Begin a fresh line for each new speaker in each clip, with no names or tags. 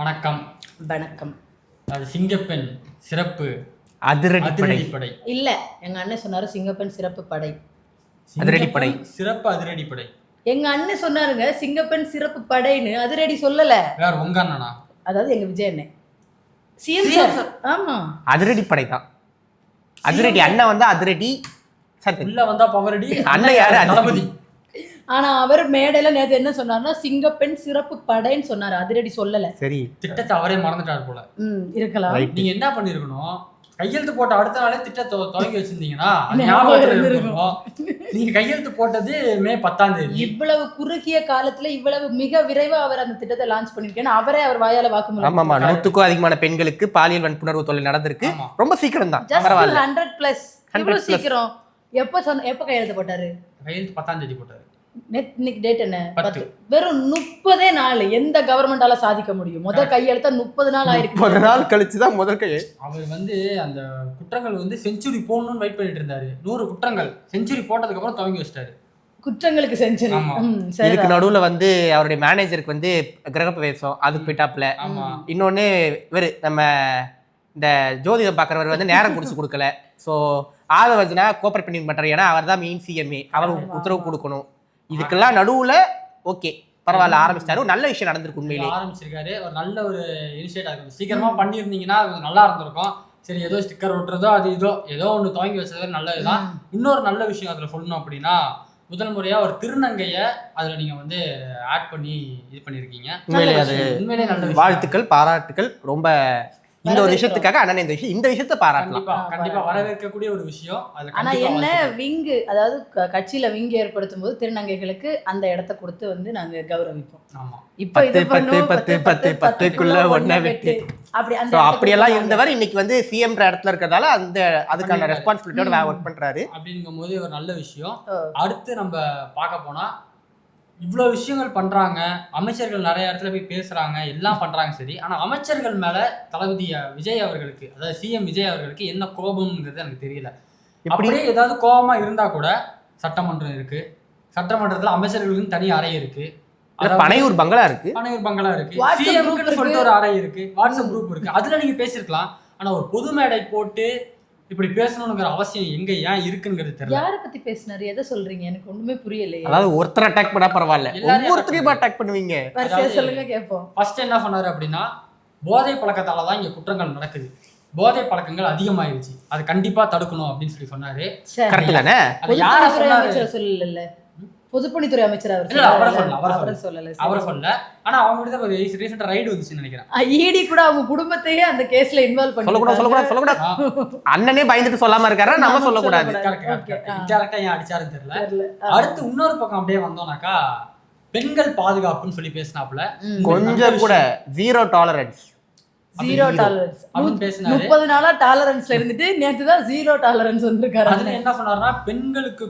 வணக்கம்.
வணக்கம்.
அது சிங்கப்பெண் சிறப்பு
அதிரடிப்படை
இல்ல, எங்க அண்ணன் சொன்னாரு சிங்கப்பெண் சிறப்பு படை.
அதிரடிப்படை
சிறப்பு அதிரடிப்படை.
எங்க அண்ணன் சொன்னாருங்க சிங்கப்பெண் சிறப்பு படைன்னு. அதிரடி சொல்லல.
வேற உங்க அண்ணனா?
அதாவது எங்க விஜய் அண்ணன் சிஎம் சார். ஆமா,
அதிரடிப்படை தான். அதிரடி அண்ணன் வந்து அதிரடி சரி
உள்ள வந்தா பவரடி.
அண்ணன் யாரு?
தளபதி.
ஆனா அவர் மேடையில நேத்து என்ன சொன்னாருன்னா சிங்கப்பெண் சிறப்பு படைன்னு சொன்னாரு. அதிரடி சொல்லல.
சரி,
திட்டத்தை அவரே மறந்துட்டாரு போல.
இருக்கலாம்.
நீங்க என்ன பண்ணிருக்கணும், கையெழுத்து போட்ட அடுத்த நாளே திட்டத்தை தொடங்கி வச்சிருந்தீங்கன்னா ஞாபகத்துல இருக்கும். நீங்க கையெழுத்து போட்டது மே 10ஆம் தேதி.
இவ்வளவு குறுகிய காலத்துல இவ்வளவு மிக விரைவா அவர் அந்த திட்டத்தை லான்ச் பண்ணிருக்கேன்னு அவரே அவர் வாயால வாக்குமூலம்.
ஆமாமா, 100க்கும் அதிகமான பெண்களுக்கு பாலியல் வன்புணர்வு தொழில் நடந்திருக்கு. ரொம்ப சீக்கிரம் தான்.
Just
பரவாயில்ல.
100+. இவ்வளவு சீக்கிரம் எப்ப கையெழுத்து போட்டாரு?
கையெழுத்து 10ஆம் தேதி போட்டாரு.
இன்னைக்கு டேட் என்ன?
10.
வெறும் 30 நாள். எந்த கவர்மெண்டால சாதிக்க முடியும்? முதல் கையெழுத்த 30 நாள் ஆயிருக்கு.
30 நாள் கழிச்சுதான் முதல் கையெழுத்து.
அவர் வந்து அந்த குற்றங்கள் வந்து செஞ்சுரி போடணும்னு வெயிட் பண்ணிட்டு இருந்தாரு. 100 குற்றங்கள் செஞ்சுரி போட்டதுக்கு அப்புறம் துவங்கி வச்சிட்டாரு.
குற்றங்களுக்கு செஞ்சுரி.
இதுக்கு நடுவுல வந்து அவருடைய மேனேஜருக்கு வந்து கிரகப்பிரவேசம் அது போயிட்டாப்ல. இன்னொன்னு இவரு நம்ம இந்த ஜோதிடம் பாக்குறவர் வந்து நேரம் குடிச்சு கொடுக்கல. ஸோ ஆத வச்சுனா கோஆபரேட் பண்ணி மாட்டாரு. ஏன்னா அவர் தான் மெயின் சிஎம்ஏ, அவர் உத்தரவு கொடுக்கணும். இதுக்கெல்லாம் நடுவுல ஓகே பரவாயில்ல ஆரம்பிச்சிட்டாரு. நல்ல விஷயம் நடந்திருக்கு. உண்மையிலே
ஆரம்பிச்சிருக்காரு. ஒரு நல்ல ஒரு இனிஷியேட்டிவ் இருக்கு. சீக்கிரமா பண்ணியிருந்தீங்கன்னா அது நல்லா இருந்திருக்கும். சரி, ஏதோ ஸ்டிக்கர் ஒட்டுறதோ அது ஏதோ ஒன்று துவங்கி வச்சது நல்லதுதான். இன்னொரு நல்ல விஷயம் அதில் சொல்லணும் அப்படின்னா, முதல் முறையா ஒரு திருநங்கைய அதுல நீங்க வந்து ஆட் பண்ணி இது பண்ணிருக்கீங்க. உண்மையிலே நல்ல விஷயம்.
வாழ்த்துக்கள், பாராட்டுகள். ரொம்ப இந்த ஒரு விஷயத்துக்காக அண்ணன் இந்த விஷயத்தை பாராட்டலாம்.
கண்டிப்பா வரவேற்கக்கூடிய ஒரு விஷயம்.
ஆனா என்ன விங்கு, அதாவது கட்சியில விங்கு ஏற்படுத்தும் போது திருநங்கைகளுக்கு அந்த இடத்தை கொடுத்து வந்து நாங்க கௌரவிப்போம்.
ஆமா,
இப்ப
10 ஒன்ன வெட்டு அப்படியெல்லாம் இருந்தவர் இன்னைக்கு வந்து சிஎம்ன்ற இடத்துல இருக்கிறதால அதுக்கான ரெஸ்பான்சிபிலிட்டியோட ஒர்க் பண்றாரு.
அப்படிங்கும் போது ஒரு நல்ல விஷயம். அடுத்து நம்ம பார்க்க போனா இவ்வளோ விஷயங்கள் பண்றாங்க, அமைச்சர்கள் நிறைய இடத்துல போய் பேசுறாங்க, எல்லாம் பண்றாங்க சரி. ஆனா அமைச்சர்கள் மேல தளபதி விஜய் அவர்களுக்கு, அதாவது சிஎம் விஜய் அவர்களுக்கு என்ன கோபம்ங்கிறது எனக்கு தெரியல. அப்படியே ஏதாவது கோபமா இருந்தா கூட சட்டமன்றம் இருக்கு. சட்டமன்றத்துல அமைச்சர்களுக்கு தனி அறை இருக்கு.
பனையூர் பங்களா இருக்கு.
சிஎம்க்கு சொல்லிட்டு ஒரு அறை இருக்கு. வாட்ஸ்அப் குரூப் இருக்கு. அதுல நீங்க பேசிருக்கலாம். ஆனா ஒரு பொது மேடை போட்டு இப்படி பேசணும்ங்கிற அவசியம் எங்க ஏன் இருக்குங்கிறது தெரியல.
யாரை பத்தி பேசினாரு? எதை சொல்றீங்க? எனக்கு ஒண்ணுமே புரியலையே.
அதாவது ஒருத்தர் அட்டாக் பண்ணா பரவாயில்ல, ஒவ்வொருத்தரையும் அட்டாக் பண்ணுவீங்க.
சொல்லுங்க கேட்போம்.
ஃபர்ஸ்ட் என்ன சொன்னாரு அப்படின்னா, போதை பழக்கத்தால தான் இங்க குற்றங்கள் நடக்குது, போதை பழக்கங்கள் அதிகமாயிருச்சு, அது கண்டிப்பா தடுக்கணும் அப்படின்னு சொல்லி சொன்னாரு.
கரெக்ட் தானே?
அது யார சொன்னாரு?
சொல்லல, பொதுப்பணித்துறை அமைச்சர்
அவரை சொல்ல. ஆனா அவங்க ஒரு ரீசெண்டா ரைடு வந்துச்சுன்னு நினைக்கிறேன்.
ஈடி கூட அவங்க குடும்பத்தையே அந்த கேஸ்ல இன்வால்வ் பண்ணி
சொல்லக்கூடாது. அண்ணனே பயந்துட்டு சொல்லாம இருக்காரு, நம்ம சொல்லக்கூடாது.
இன்டைரக்டா ஏன் அடிச்சாருன்னு தெரியல. அடுத்து இன்னொரு பக்கம் அப்படியே வந்தோம்னாக்கா, பெண்கள் பாதுகாப்புன்னு சொல்லி பேசினாப்புல.
கொஞ்சம் கூட ஜீரோ டாலரன்ஸ்.
30 நாளா டாலரன்ஸ்ல இருந்துட்டு நேத்து தான் ஜீரோ டாலரன்ஸ் வந்திருக்காரு.
அதுல என்ன சொன்னாருன்னா, பெண்களுக்கு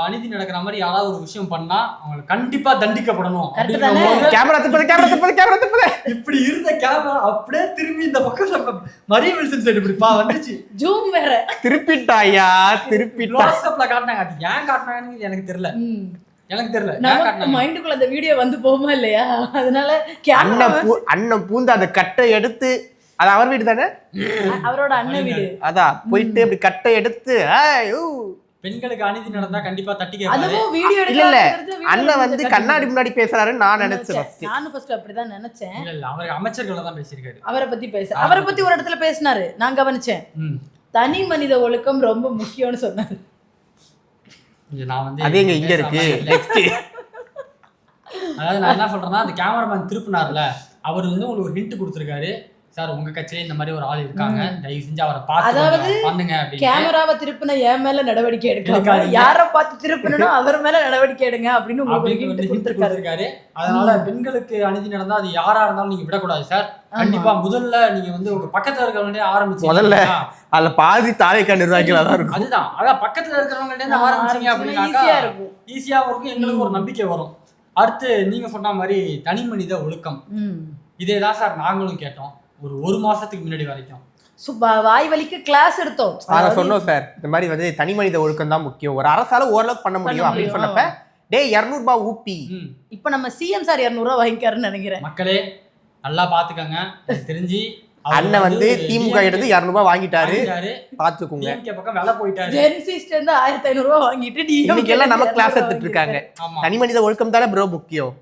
அநீதி நடக்கிற மாதிரி யாராவது ஒரு விஷயம் பண்ணா அவங்க கண்டிப்பா தண்டிக்கப்படணும். இப்படி இருந்த கேமரா அப்படியே திரும்பி இந்த பக்கம் மரிய வில்சன் சைடு இப்படி வந்துச்சு. ஜூம் வேற திருப்பிட்டாயா, வாட்ஸ்அப்ல காட்டினாங்க. அது ஏன் காட்டினாங்கன்னு எனக்கு தெரியல.
மைண்டுக்குள்ள அந்த வீடியோ வந்து போகுமா இல்லையா, அதனால
அண்ணன் பூந்து அந்த கட்டை எடுத்து, அது அவர் வீடு தானே,
அவரோட அண்ணன் வீடு,
அதான் போயிட்டு அப்படி கட்டை எடுத்து
பெண்களுக்கு அநீதி நடந்தா கண்டிப்பா தட்டிக்க.
அதுவும் வீடியோ
இல்ல அண்ணன் வந்து கண்ணாடி முன்னாடி பேசுறாருன்னு நான் நினைச்சேன்.
நானும் ஃபர்ஸ்ட் அப்படிதான் நினைச்சேன்.
இல்ல அவர் அமைச்சர்கள தான் பேசியிருக்காரு.
அவரை பத்தி ஒரு இடத்துல பேசினாரு, நான் கவனிச்சேன். தனி மனித ஒழுக்கம் ரொம்ப முக்கியம்னு சொன்னாரு.
அது எங்க இங்க இருக்கு.
அதாவது நான் என்ன சொல்றேன்னா, அந்த கேமராமேன் திருப்பினார்ல, அவர் வந்து உங்களுக்கு ஒரு ஹிண்ட் கொடுத்திருக்காரு. சார், உங்க கட்சியில இந்த மாதிரி ஒரு ஆள் இருக்காங்க, தயவு செஞ்சு அவரை பார்த்து பண்ணுங்க அப்படின்னு. கேமராவை
திருப்பின என் மேல நடவடிக்கை எடுக்காம யாரை பார்த்து திருப்பினோ அவர் மேல நடவடிக்கை எடுங்க அப்படின்னு உங்களுக்கு ஹிண்ட் கொடுத்திருக்காரு.
அதனால பெண்களுக்கு அநீதி நடந்தா அது யாரா இருந்தாலும் நீங்க விடக்கூடாது சார். கண்டிப்பா முதல்ல நீங்க வந்து உங்க பக்கத்துல இருக்கிறவங்களே ஆரம்பிச்சு, முதல்ல
அதுல பாதி தாலைக்கா நிர்வாகிகளா தான் இருக்கும்.
அதுதான், அதான் பக்கத்துல இருக்கிறவங்கள்ட்ட ஆரம்பிச்சீங்க அப்படின்னா ஈஸியா இருக்கும். எங்களுக்கு ஒரு நம்பிக்கை வரும். அடுத்து நீங்க சொன்ன மாதிரி தனி மனித ஒழுக்கம், இதேதான் சார் நாங்களும் கேட்டோம் ஒரு மாசத்துக்கு முன்னாடி வரைக்கும்.
வாய் வலிக்கு கிளாஸ் எடுத்தோம்.
நாங்க சொன்னோம் சார், இந்த மாதிரி வந்து தனி மனித ஒழுக்கம் தான் முக்கியம், ஒரு அரசால ஓரளவுக்கு பண்ண முடியும் அப்படின்னு சொன்னப்ப, டே 200 ரூபாய் ஊப்பி.
இப்ப நம்ம சிஎம் சார் 200 ரூபாய் வாங்கிக்காருன்னு நினைக்கிறேன்.
மக்களே, நல்லா பாத்துக்கங்க. எனக்கு தெரிஞ்சு
அண்ணன் வந்து திமுக எடுத்து 200 ரூபாய் வாங்கிட்டாரு, பாத்துக்கோங்க.
பக்கம் வேலை போயிட்டாரு.
ஜென்சிஸ்ட் வந்து 1500 ரூபாய் வாங்கிட்டு
இன்னைக்கு எல்லாம் நம்ம கிளாஸ் எடுத்துட்டு இருக்காங்க. தனி மனித ஒழுக்கம் தானே ப்ரோ முக்கியம்.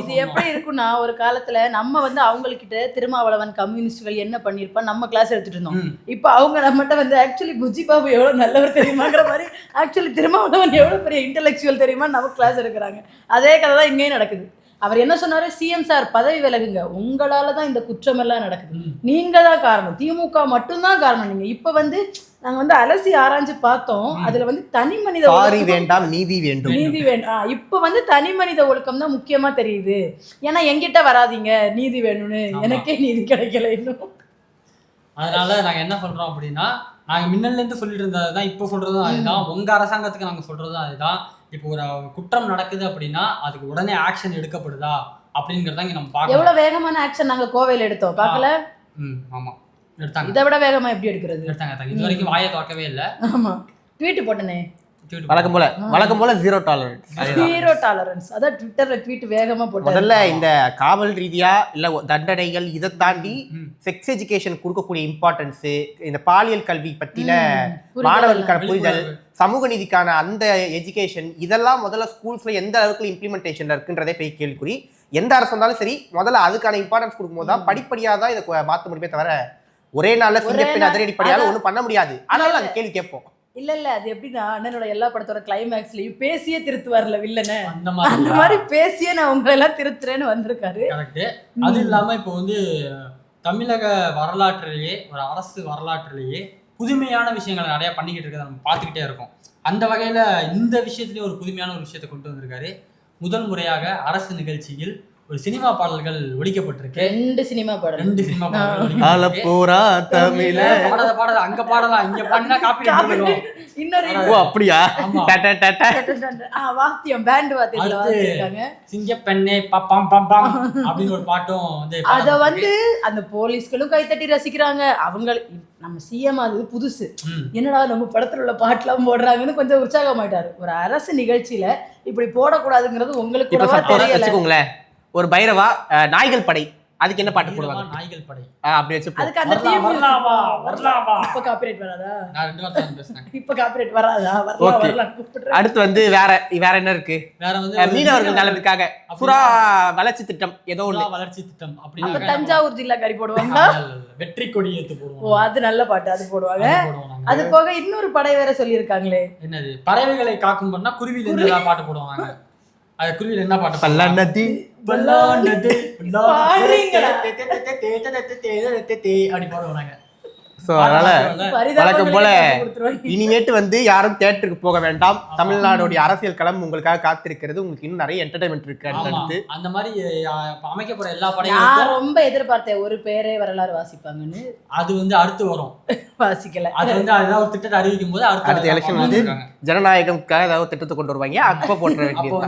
இது எப்படி இருக்குன்னா, ஒரு காலத்துல நம்ம வந்து அவங்ககிட்ட திருமாவளவன் கம்யூனிஸ்டுகள் என்ன பண்ணிருப்பான் நம்ம கிளாஸ் எடுத்துட்டு இருந்தோம். இப்ப அவங்க நம்மகிட்ட வந்து ஆக்சுவலி புஜி பாபு எவ்வளவு நல்லவர் தெரியுமாங்கிற மாதிரி, ஆக்சுவலி திருமாவளவன் எவ்வளவு பெரிய இன்டெலெக்சுவல் தெரியுமா நம்ம கிளாஸ் எடுக்கிறாங்க. அதே கதை தான் இங்கேயும் நடக்குது. அவர் என்ன சொன்னாரு, சிஎம் சார் பதவி விலகுங்க, உங்களால தான் இந்த குற்றம் எல்லாம் நடக்குது, நீங்க தான் காரணம், திமுக மட்டும்தான் காரணம். நீங்க இப்ப வந்து நாங்க வந்து அலசி ஆராய்ஞ்சு பார்த்தோம், அதுல வந்து தனி மனித
வேண்டாம் நீதி வேண்டும்,
நீதி வேண்டாம். இப்ப வந்து தனி மனித ஒழுக்கம் தான் முக்கியமா தெரியுது. ஏன்னா என்கிட்ட வராதீங்க நீதி வேணும்னு, எனக்கே நீதி கிடைக்கல இன்னும்.
அதனால நாங்க என்ன சொல்றோம் அப்படின்னா, நாங்க முன்னல்ல இருந்து சொல்லிட்டு இருந்ததுதான் இப்ப சொல்றதும் அதுதான், உங்க அரசாங்கத்துக்கு நாங்க சொல்றதும் அதுதான். இப்போ ஒரு குற்றம் நடக்குது அப்படின்னா அதுக்கு உடனே ஆக்ஷன் எடுக்கப்படுதா அப்படிங்கறத இங்க நம்ம பார்க்கணும்.
எவ்வளவு வேகமான ஆக்ஷன் நாங்க கோவையில எடுத்தோம் பார்க்கல?
ஆமா எடுத்தாங்க.
இதை விட வேகமா எப்படி எடுக்கிறது?
எடுத்தாங்க. இது வரைக்கும் வாயை திறக்கவே இல்ல.
ஆமா ட்வீட் போட்டனே
வழக்கம் போல ஜீரோ டாலரன்ஸ்.
அதான் ட்விட்டர்ல ட்வீட் வேகமா போட்டாங்க.
முதல்ல இந்த காவல் ரீதியா இல்ல தண்டனைகள் இதை தாண்டி செக்ஸ் எஜுகேஷன் கொடுக்கக்கூடிய இம்பார்ட்டன்ஸ், இந்த பாலியல் கல்வி பத்தின மாணவர்களுக்கான புரிதல், சமூக நீதிக்கான அந்த எஜுகேஷன், இதெல்லாம் முதல்ல ஸ்கூல்ஸ்ல எந்த அளவுக்கு இம்ப்ளிமெண்டேஷன்ல இருக்குன்றதே போய் கேள்விக்குறி. எந்த அரசு வந்தாலும் சரி முதல்ல அதுக்கான இம்பார்ட்டன்ஸ் கொடுக்கும்போது தான் படிப்படியாக தான் இதை மாற்ற முடியுமே தவிர ஒரே நாள்ல சிங்கப்பெண் அதிரடிப்படியால ஒன்றும் பண்ண முடியாது. ஆனாலும் அந்த கேள்வி கேட்போம்.
இல்ல அது எப்படின்னா, அண்ணனோட எல்லா படத்தோட கிளைமேக்ஸ்லயும் பேசியே திருத்துவார்ல வில்லனை, அந்த மாதிரி பேசியே நான் உங்களை எல்லாம் திருத்துறேன்னு வந்திருக்காரு.
அது இல்லாம இப்போ வந்து தமிழக வரலாற்றிலேயே ஒரு அரசு வரலாற்றிலேயே புதுமையான விஷயங்களை நிறைய பண்ணிக்கிட்டு இருக்கிறத நம்ம பார்த்துக்கிட்டே இருக்கோம். அந்த வகையில இந்த விஷயத்துலயும் ஒரு புதுமையான ஒரு விஷயத்தை கொண்டு வந்திருக்காரு. முதல் முறையாக அரசு நிகழ்ச்சியில் ஒரு சினிமா பாடல்கள் ஒலிக்கப்பட்டிருக்கு.
2 சினிமா பாடல்
பாடாத அங்க பாடலாம், இங்க பண்ணா காப்பி.
இன்னொரு
அப்படியா
வாத்தியம் பேண்ட் வாத்தியத்துல வாசிச்சிருக்காங்க.
சிங்கப்பெண்ணே பப்பாம் பப்பாம் அப்படின்னு ஒரு பாட்டும் வந்து
அத வந்து அந்த போலீஸ்களும் கைத்தட்டி ரசிக்கிறாங்க. அவங்க நம்ம சிஎம் அது புதுசு, என்னடா நம்ம படத்துல உள்ள பாட்டுலாம் போடுறாங்கன்னு கொஞ்சம் உற்சாகமாயிட்டாரு. ஒரு அரசு நிகழ்ச்சியில இப்படி போடக்கூடாதுங்கிறது உங்களுக்கு
தெரியல. ஒரு பைரவா நாய்கள் படை, அதுக்கு என்ன பாட்டு போடுவாங்க?
நாய்கள் படை
அப்படி வச்சு
அதுக்கு அந்த டீம் இப்ப காப்பிரைட் வராதா?
நான் 2 வார்த்தை பேசுறேன்.
இப்ப காப்பிரைட் வராதா? வரலாம் கூப்பிடுறேன்.
அடுத்து வந்து வேற என்ன இருக்கு?
வேற வந்து
மீனவர்கள் நலனுக்காக சுறா வளர்ச்சி திட்டம், ஏதோ ஒண்ணு
வளர்ச்சி திட்டம் அப்படி.
அப்ப தஞ்சாவூர் ஜில்லா கறி போடுவாங்க,
வெற்றி கொடி ஏத்து போடுவாங்க.
ஓ அது நல்ல பாட்டு, அது போடுவாங்க. அது போக இன்னொரு படை வேற சொல்லியிருக்காங்களே,
என்னது பறவைகளை காக்கும் பண்ணா குருவில இருந்து பாட்டு போடுவாங்க. அது குருவில என்ன பாட்டு? பல்லானதி பல்லானதி
பாடுறீங்களா
அப்படி பாடுவாங்க.
ஸோ அதனால வழக்கம் போல இனிமேட்டு வந்து யாரும் தியேட்டருக்கு போக வேண்டாம். தமிழ்நாடுடைய அரசியல் களம் உங்களுக்காக காத்திருக்கிறது. உங்களுக்கு இன்னும் நிறைய என்டர்டைன்மெண்ட் இருக்கு. அடுத்து
அந்த மாதிரி அமைக்கப்படுற எல்லா படையும்
ரொம்ப எதிர்பார்த்தேன் ஒரு பேரே வரலாறு வாசிப்பாங்கன்னு.
அது வந்து அடுத்து வரும்,
வாசிக்கல.
அது வந்து அதாவது ஒரு திட்டத்தை அறிவிக்கும் போது அடுத்த
எலெக்ஷன் வந்து ஜனநாயகம்காக ஏதாவது திட்டத்தை கொண்டு வருவாங்க, அப்ப போட்டுற வேண்டியது.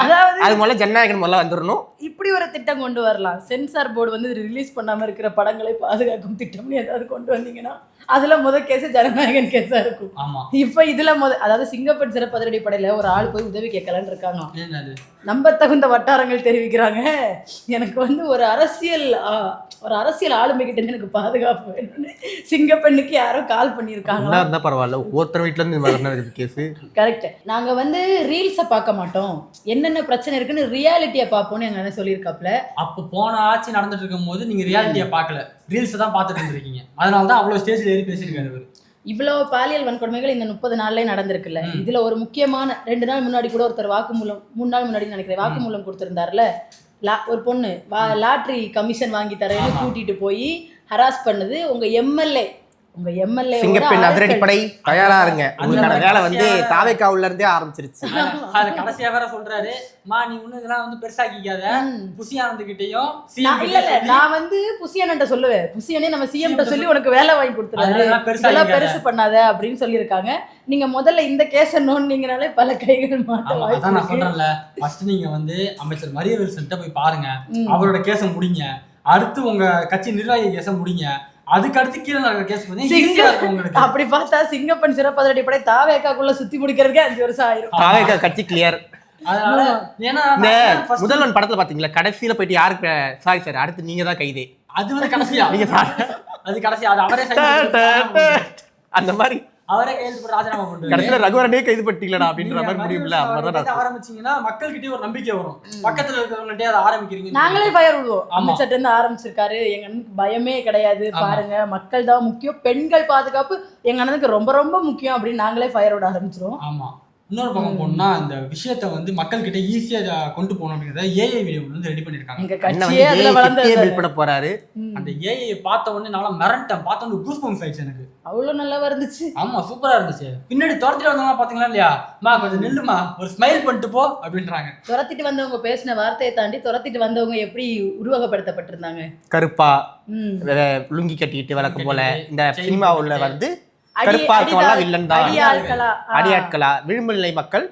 அதாவது
அது முதல்ல ஜனநாயகம் முதல்ல வந்துடணும்.
இப்படி ஒரு திட்டம் கொண்டு வரலாம். சென்சார் போர்டு வந்து ரிலீஸ் பண்ணாம இருக்கிற படங்களை பாதுகாக்கும் திட்டம்னு ஏதாவது கொண்டு வந்தீங்கன்னா அதுல கேஸ் ஜனநாயகன் கேஸா இருக்கும். இப்ப இதுல அதாவது சிங்கப்பெண் சிறப்பு அதிரடி படையில ஒரு ஆள் போய் உதவி கேட்கலான்னு இருக்காங்க. நம்ப தகுந்த வட்டாரங்கள் தெரிவிக்கிறாங்க, எனக்கு வந்து ஒரு அரசியல் ஆளுமை கிட்ட எனக்கு பாதுகாப்பு வேணும்னு சிங்கப்பெண்ணுக்கு யாரோ கால் பண்ணிருக்காங்க.
பரவாயில்ல, ஒருத்தர் வீட்டுல இருந்து கேஸ்.
கரெக்ட். நாங்க வந்து ரீல்ஸை பார்க்க மாட்டோம், என்னென்ன பிரச்சனை இருக்குன்னு ரியாலிட்டியை பார்ப்போம்னு எங்க அண்ணன் சொல்லியிருக்காப்ல.
அப்போ போன ஆட்சி நடந்துட்டு இருக்கும் போது நீங்க ரியாலிட்டியை பார்க்கல, ரீல்ஸ் தான் பார்த்துட்டு இருந்திருக்கீங்க. அதனாலதான் அவ்வளவு ஸ்டேஜ்ல ஏறி பேசியிருக்காரு.
இவ்வளவு பாலியல் வன்கொடுமைகள் இந்த 30 நாள்லயே நடந்திருக்குல்ல. இதுல ஒரு முக்கியமான 2 நாள் முன்னாடி கூட ஒருத்தர் வாக்குமூலம், 3 நாள் முன்னாடி நினைக்கிறேன், வாக்குமூலம் கொடுத்திருந்தாருல. ஒரு பொண்ணு லாட்ரி கமிஷன் வாங்கி தரேன்னு கூட்டிட்டு போய் ஹராஸ் பண்ணது உங்க எம்எல்ஏ. உங்க எம்எல்ஏ
சிங்கப்பெண் அதிரடிப்படை தயாரா இருங்க, உங்களுக்கான வேலை வந்து தாவேக்காவுல இருந்தே ஆரம்பிச்சிருச்சு.
அது கடைசியா வேற சொல்றாரு, மா நீ ஒண்ணு இதெல்லாம் வந்து பெருசாக்கிக்காத, புசியானந்துகிட்டயும்
இல்ல நான் வந்து புசியானன்ட்ட சொல்லுவேன், புசியானே நம்ம சிஎம் கிட்ட சொல்லி உனக்கு வேலை வாங்கி கொடுத்துறாரு, இதெல்லாம் பெருசு பண்ணாத அப்படின்னு சொல்லியிருக்காங்க. நீங்க முதல்ல இந்த கேஸ நோண்டிங்கனாலே பல கைகள் மாட்டோம்.
அதான் நான் சொல்றேன்ல, ஃபர்ஸ்ட் நீங்க வந்து அமைச்சர் மரியவேல்சன்ட்ட போய் பாருங்க, அவரோட கேஸ முடிங்க. அடுத்து உங்க கட்சி நிர்வாகி கேஸ முடிங்க. அதுக்கு அடுத்து கீழே நடக்கிற கேஸ் வந்து
அப்படி பார்த்தா சிங்கப்பெண் சிறப்பு அதிரடி படை தாவேக்காக்குள்ள சுத்தி முடிக்கிறதுக்கே 5 வருஷம் ஆயிரும்.
தாவேக்கா கட்சி கிளியர்.
அதனால ஏன்னா
இந்த முதல்வன் படத்துல பாத்தீங்களா கடைசியில போயிட்டு யாருக்கு சாரி சார் அடுத்து நீங்க தான் கைதே
அது வந்து கடைசியா
நீங்க
அது கடைசியா அது அவரே
அந்த மாதிரி
அவரே கைது போட்டு ராஜினாமா பண்ணுவாரு.
கடைசியில ரகுவரனே கைது பட்டிங்களா அப்படின்ற மாதிரி முடியும்ல.
ஆரம்பிச்சீங்கன்னா மக்கள்கிட்டயே ஒரு நம்பிக்கை வரும். பக்கத்துல இருக்கிறவங்கள்ட்டே அதை ஆரம்பிக்கிறீங்க.
நாங்களே ஃபயர் விடுவோம். அமைச்சர்ட்ட இருந்து ஆரம்பிச்சிருக்காரு, எங்க அண்ணனுக்கு பயமே கிடையாது, பாருங்க மக்கள் தான் முக்கியம், பெண்கள் பாதுகாப்பு எங்க அண்ணனுக்கு ரொம்ப ரொம்ப முக்கியம் அப்படின்னு நாங்களே ஃபயர் விட ஆரம்பிச்சிருவோம்.
ஆமா. இன்னொரு பக்கம் போனா இந்த விஷயத்தை வந்து மக்கள் கிட்ட ஈஸியா கொண்டு போகணும் அப்படிங்கறத ஏஐ வீடியோ வந்து ரெடி பண்ணிருக்காங்க.
எங்க கட்சியே அதுல வளர்ந்து
போறாரு. அந்த ஏஐ பார்த்த உடனே நான் மிரண்டேன். பார்த்த உடனே கூஸ் பம்ப்ஸ் ஆயிடுச்சு எனக்கு.
அவ்வளவு நல்லா இருந்துச்சு.
ஆமா சூப்பரா இருந்துச்சு. பின்னாடி துரத்திட்டு வந்தவங்க பாத்தீங்களா இல்லையா, மா கொஞ்சம் நில்லுமா ஒரு ஸ்மைல் பண்ணிட்டு போ அப்படின்றாங்க.
துரத்திட்டு வந்தவங்க பேசின வார்த்தையை தாண்டி துரத்திட்டு வந்தவங்க எப்படி உருவகப்படுத்தப்பட்டிருந்தாங்க.
கருப்பா லுங்கி கட்டிட்டு வழக்கம் போல இந்த சினிமாவுல வந்து கருப்பாக்கெல்லாம் வில்லன் தான், அடியாட்களா விளிம்புநிலை மக்கள்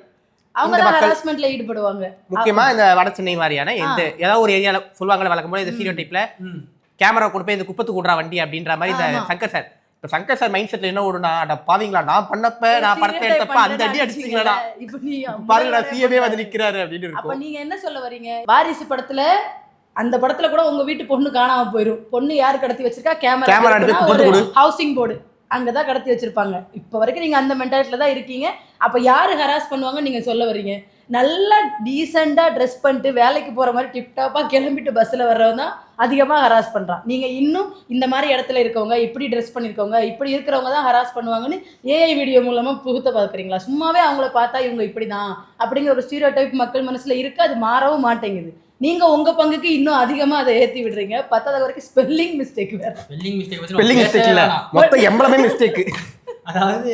ஈடுபடுவாங்க.
முக்கியமா இந்த வட சென்னை மாதிரியான ஏதாவது ஒரு ஏரியால சொல்லுவாங்க வழக்கம் போல இந்த ஸ்டீரியோ டைப்ல கேமரா கொண்டு போய் இந்த குப்பத்து கூடுறா வண்டி அப்படின்ற மாதிரி இந்த சங்கர் சார் இப்ப சங்கர் சார் மைண்ட் செட்ல என்ன ஓடுனா அட பாவீங்களா நான் பண்ணப்ப நான் படத்தை எடுத்தப்ப அந்த அடி அடிச்சிங்களா பாருங்கடா சிஎம்ஏ வந்து நிக்கிறாரு அப்படின்னு இருக்கும்.
அப்ப நீங்க என்ன சொல்ல வரீங்க, வாரிசு படத்துல அந்த படத்துல கூட உங்க வீட்டு பொண்ணு காணாம போயிரும், பொண்ணு யாரு கடத்தி வச்சிருக்கா, கேமரா எடுத்து ஹவுசிங் போர்டு அங்கதான் கடத்தி வச்சிருப்பாங்க. இப்ப வரைக்கும் நீங்க அந்த மென்டாலிட்டில தான் இருக்கீங்க. அப்ப யாரு ஹராஸ் பண்ணுவாங்க நீங்க சொல்ல வர்றீங்க? நல்லா டீசெண்டா ட்ரெஸ் பண்ணிட்டு வேலைக்கு போற மாதிரி டிப்டாப்பா கிளம்பிட்டு பஸ்ல வர்றவங்க தான் அதிகமா ஹராஸ் பண்றான். நீங்க இன்னும் இந்த மாதிரி இடத்துல இருக்கவங்க, இப்படி ட்ரெஸ் பண்ணிருக்கவங்க, இப்படி இருக்கிறவங்க தான் ஹராஸ் பண்ணுவாங்கன்னு ஏஐ வீடியோ மூலமா புகுத்த பாக்குறீங்களா? சும்மாவே அவங்கள பார்த்தா இவங்க இப்படிதான் அப்படிங்கிற ஒரு ஸ்டீரியோ டைப் மக்கள் மனசுல இருக்கு. அது மாறவும் மாட்டேங்குது. நீங்க உங்க பங்குக்கு இன்னும் அதிகமா அதை ஏத்தி விடுறீங்க. பத்தாவது வரைக்கும் ஸ்பெல்லிங் மிஸ்டேக் வேற.
ஸ்பெல்லிங் மிஸ்டேக் இல்ல,
மொத்தம் எம்பளமே மிஸ்டேக்.
அதாவது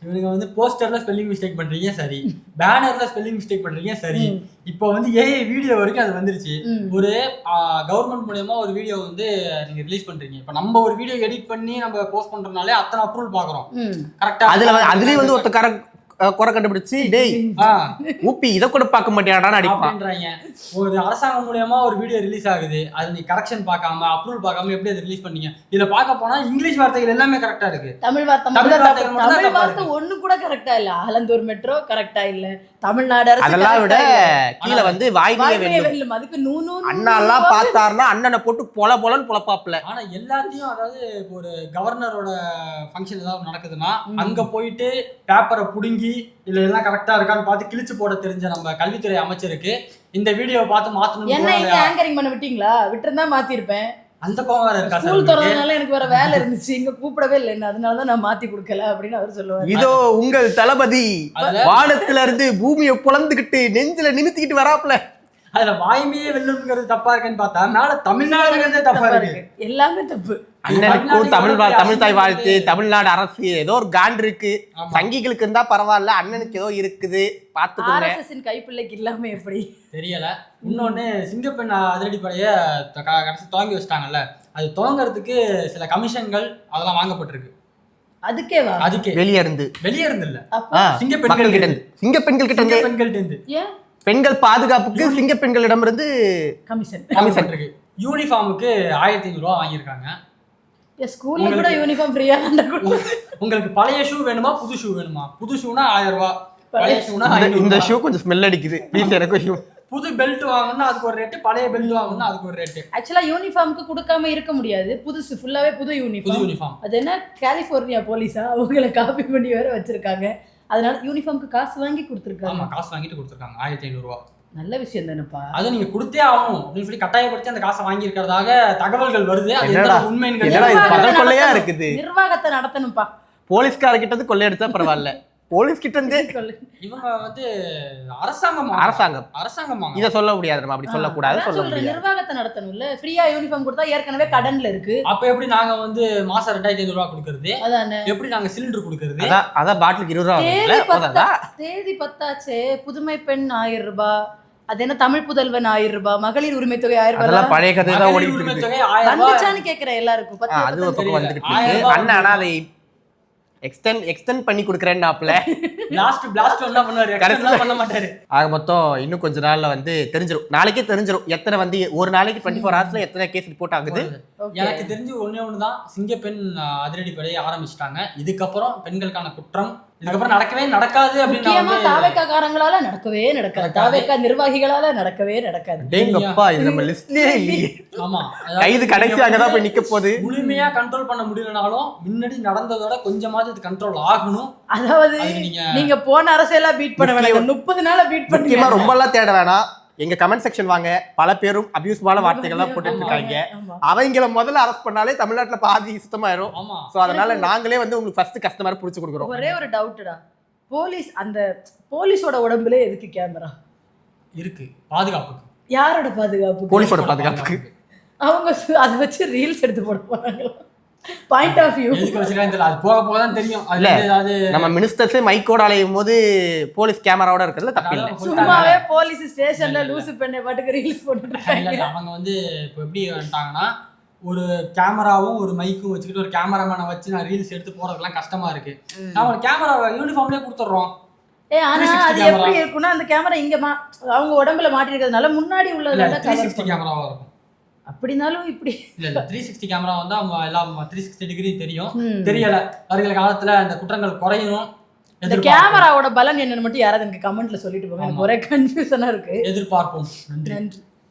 இவங்க வந்து போஸ்டர்ல ஸ்பெல்லிங் மிஸ்டேக் பண்றீங்க சரி, பேனர்ல ஸ்பெல்லிங் மிஸ்டேக் பண்றீங்க சரி, இப்போ வந்து ஏஐ வீடியோ வரைக்கும் அது வந்துருச்சு. ஒரு கவர்மெண்ட் மூலமா ஒரு வீடியோ வந்து நீங்க ரிலீஸ் பண்றீங்க. இப்ப நம்ம ஒரு வீடியோ எடிட் பண்ணி நம்ம போஸ்ட் பண்றதுனாலே அத்தனை அப்ரூவல் பாக்குறோம். கரெக்டா
அதுலயே வந்து ஒருத்த குறை கண்டுபிடிச்சு டேய் ஊப்பி இதை கூட பார்க்க மாட்டேடான்னு
அடிப்பாங்க. ஒரு அரசாங்கம் மூலமா ஒரு வீடியோ ரிலீஸ் ஆகுது, அது நீ கரெக்ஷன் பார்க்காம அப்ரூவல் பார்க்காம எப்படி அதை ரிலீஸ் பண்ணீங்க? இதை பார்க்க போனா இங்கிலீஷ் வார்த்தைகள் எல்லாமே கரெக்டா இருக்கு,
தமிழ் வார்த்தை ஒண்ணு கூட கரெக்டா இல்ல. ஆலந்தூர் மெட்ரோ கரெக்டா இல்ல, தமிழ்நாடு அரசு
அதெல்லாம் விட கீழே வந்து வாய்மையே வெல்லும்.
அதுக்கு
அண்ணாலாம் பார்த்தாருன்னா அண்ணனை போட்டு பொலன்னு பொலப்பாப்ல.
ஆனா எல்லாத்தையும் அதாவது ஒரு கவர்னரோட ஃபங்க்ஷன் ஏதாவது நடக்குதுன்னா அங்க போயிட்டு பேப்பரை புடுங்கி இல்ல எல்லாம் கரெக்டா இருக்கான்னு பார்த்து கிழிச்சு போட தெரிஞ்ச நம்ம கல்வித்துறை அமைச்சருக்கு இந்த வீடியோவை பார்த்து மாத்தணும்.
என்ன ஆங்கரிங் பண்ண விட்டீங்களா? விட்டுருந்தா மாத்திருப்பேன்.
அந்த கோவம் வேற இருக்கா?
ஸ்கூல் திறந்தனால எனக்கு வேற வேலை இருந்துச்சு, இங்க கூப்பிடவே இல்லை என்ன, அதனாலதான் நான் மாத்தி கொடுக்கல அப்படின்னு அவர் சொல்லுவாரு.
இதோ உங்கள் தளபதி வானத்துல இருந்து பூமியை புலந்துகிட்டு நெஞ்சில நிமித்திக்கிட்டு வராப்ல.
அதுல வாய்மையே வெல்லுங்கிறது தப்பா இருக்குன்னு பார்த்தா மேல தமிழ்நாடுங்கிறதே தப்பா இருக்கு.
எல்லாமே தப்பு.
அண்ணனுக்கும் தமிழ் தாய் வாழ்த்து, தமிழ்நாடு அரசு ஏதோ ஒரு காண்ட் இருக்கு, சங்கிகளுக்கு இருந்தா பரவாயில்ல, அண்ணனுக்கு ஏதோ இருக்குது பாத்துக்கோங்க.
கைப்பிள்ளைக்கு இல்லாம எப்படி தெரியல.
இன்னொன்னு சிங்கப்பெண் அதிரடிப்படைய கடைசி துவங்கி வச்சிட்டாங்கல்ல, அது துவங்குறதுக்கு சில கமிஷன்கள் அதெல்லாம் வாங்கப்பட்டிருக்கு.
அதுக்கே வெளியே இருந்து
இல்ல சிங்கப்பெண்கள் கிட்ட
பெண்கள் பாதுகாப்புக்கு சிங்க பெண்களிடம் இருந்து
கமிஷன்
இருக்கு. யூனிஃபார்முக்கு 1500 ரூபா வாங்கியிருக்காங்க.
ஸ்கூல்ல கூட யூனிஃபார்ம் ஃப்ரீயா தான்.
உங்களுக்கு பழைய ஷூ வேணுமா புது ஷூ வேணுமா? புது ஷூனா 1000 ரூபாய், பழைய ஷூனா
இந்த ஷூ கொஞ்சம் ஸ்மெல் அடிக்குது ப்ளீஸ் எனக்கு.
புது பெல்ட் வாங்கணும்னா அதுக்கு ஒரு ரேட், பழைய பெல்ட் வாங்கணும்னா அதுக்கு ஒரு ரேட்.
ஆக்சுவலா யூனிஃபார்முக்கு கொடுக்காம இருக்க முடியாது. புதுசு ஃபுல்லாவே புது யூனிஃபார்ம். அது என்ன கலிபோர்னியா போலீஸா அவங்களை காப்பி பண்ணி வேற வச்சிருக்காங்க. அதனால யூனிஃபார்முக்கு காசு வாங்கி கொடுத்துருக்காங்க.
ஆமா காசு வாங்கிட்டு கொடுத்துருக்காங்க 1500 ரூபாய்.
நல்ல விஷயம் தானேப்பா.
அது நீங்க கொடுத்தே ஆகணும் அப்படின்னு சொல்லி கட்டாயப்படுத்தி அந்த காசை வாங்கி இருக்கிறதாக தகவல்கள் வருது. அது எந்த
உண்மையா இருக்குது.
நிர்வாகத்தை நடத்தணும்ப்பா.
போலீஸ்காரர்கிட்ட இருந்து கொள்ளையடிச்சா பரவாயில்ல, போலீஸ் கிட்ட இருந்தே
இவங்க வந்து அரசாங்கம்
இத சொல்ல முடியாது, நம்ம அப்படி சொல்ல கூடாது. சொல்ல முடியாது,
நிர்வாகத்தை நடத்தணும்ல. ஃப்ரீயா யூனிஃபார்ம் கொடுத்தா ஏற்கனவே கடன்ல இருக்கு.
அப்ப எப்படி நாங்க வந்து மாசம் 2500 ரூபாய் கொடுக்கிறது? அதானே எப்படி நாங்க சிலிண்டர் கொடுக்கிறது?
அதான் பாட்டிலுக்கு 20 ரூபாய்.
தேதி 10 ஆச்சே. புதுமை பெண் 1000 ரூபாய், அது என்ன தமிழ் புதல்வன் 1000 ரூபாய், மகளிர் உரிமை தொகை 1000 ரூபாய்.
அதெல்லாம் பழைய கதை தான் ஓடிட்டு இருக்கு.
வந்துச்சான்னு கேக்குறேன் எல்லாருக்கும்.
அது ஒரு பக்கம் வந்துட்டு இருக்கு. அண்ணா ஆனா அதை எக்ஸ்டெண்ட் பண்ணி கொடுக்குறேன்னாப்ல.
லாஸ்ட் என்ன பண்ணுவாரு? கரெக்ட்டா பண்ண மாட்டாரு.
ஆக மொத்தம் இன்னும் கொஞ்ச நாள்ல வந்து தெரிஞ்சிரும், நாளைக்கே தெரிஞ்சிரும் எத்தனை வந்து ஒரு நாளைக்கு 24 ஹவர்ஸ்ல எத்தனை கேஸ் ரிப்போர்ட் ஆகுது.
எனக்கு தெரிஞ்சு ஒண்ணே ஒண்ணுதான், சிங்கப்பெண் அதிரடிப்படையை ஆரம்பிச்சிட்டாங்க. இதுக்கப்புறம் பெண்களுக்கான குற்றம் அதுக்கப்புறம் நடக்கவே நடக்காது
முக்கியமா
அப்படின்னு
தாவேக்காரங்களால நடக்கவே நடக்காது, தாவேக்கா நிர்வாகிகளால நடக்கவே நடக்காது.
டேங்கப்பா இது நம்ம லிஸ்ட்லயே இல்லையே.
ஆமா
கைது கடைசி அங்கதான் போய் நிக்க போகுது.
முழுமையா கண்ட்ரோல் பண்ண முடியலனாலும் முன்னாடி நடந்ததோட கொஞ்சமாவது இது கண்ட்ரோல் ஆகணும்.
அதாவது நீங்க போன அரசியலா பீட் பண்ண வேணாம், 30 நாள பீட்
முக்கியமா ரொம்ப எல்லாம் தேட வேணாம். எங்க கமெண்ட் செக்ஷன் வாங்க, பல பேரும் அபியூஸ்வான வார்த்தைகள்லாம் போட்டுட்டு இருக்காங்க. அவங்கள முதல்ல அரெஸ்ட் பண்ணாலே தமிழ்நாட்டுல பாதி சுத்தமாயிரும். சோ அதனால நாங்களே வந்து உங்களுக்கு ஃபர்ஸ்ட் கஸ்டமர் புடிச்சு கொடுக்குறோம்.
ஒரே ஒரு டவுட்டடா, போலீஸ் அந்த போலீஸோட உடம்புல எதுக்கு கேமரா
இருக்கு? பாதுகாப்புக்கு.
யாரோட பாதுகாப்பு?
போலீஸோட பாதுகாப்புக்கு.
அவங்க அதை வச்சு ரீல்ஸ் எடுத்து போட போறாங்களா? பாயிண்ட் ஆஃப் வியூ
எதுக்கு வச்சிருக்காங்க தெரியல, அது போக போக தான் தெரியும்.
இல்ல நம்ம மினிஸ்டர்ஸே மைக்கோட அலையும் போது போலீஸ் கேமராவோட இருக்கிறதுல தப்பில்லை.
சும்மாவே போலீஸ் ஸ்டேஷன்ல லூசு பெண்ணை பாட்டுக்கு ரீல்ஸ் போட்டுட்டு இருக்காங்க.
அவங்க வந்து இப்போ எப்படி வந்துட்டாங்கன்னா, ஒரு கேமராவும் ஒரு மைக்கும் வச்சுக்கிட்டு ஒரு கேமராமேனை வச்சு நான் ரீல்ஸ் எடுத்து போறதுக்கெல்லாம் கஷ்டமா இருக்கு. நான் கேமரா யூனிஃபார்ம்லேயே கொடுத்துட்றோம்.
ஆனா அது எப்படி இருக்குன்னா, அந்த கேமரா இங்க அவங்க உடம்புல மாட்டிருக்கிறதுனால முன்னாடி உள்ளதுல
360 கேமராவா இருக்கும்.
அப்படினாலும் இப்படி
இல்ல 360 கேமரா வந்து அவங்க எல்லாம் 360 டிகிரி தெரியும். தெரியல வருகிற காலத்துல அந்த குற்றங்கள் குறையணும்.
இந்த கேமராவோட பலன் என்னன்னு மட்டும் யாராவது எனக்கு கமெண்ட்ல சொல்லிட்டு போங்க. எனக்கு ஒரே கன்ஃபியூஷனா இருக்கு.
எதிர்பார்ப்போம்.
நன்றி.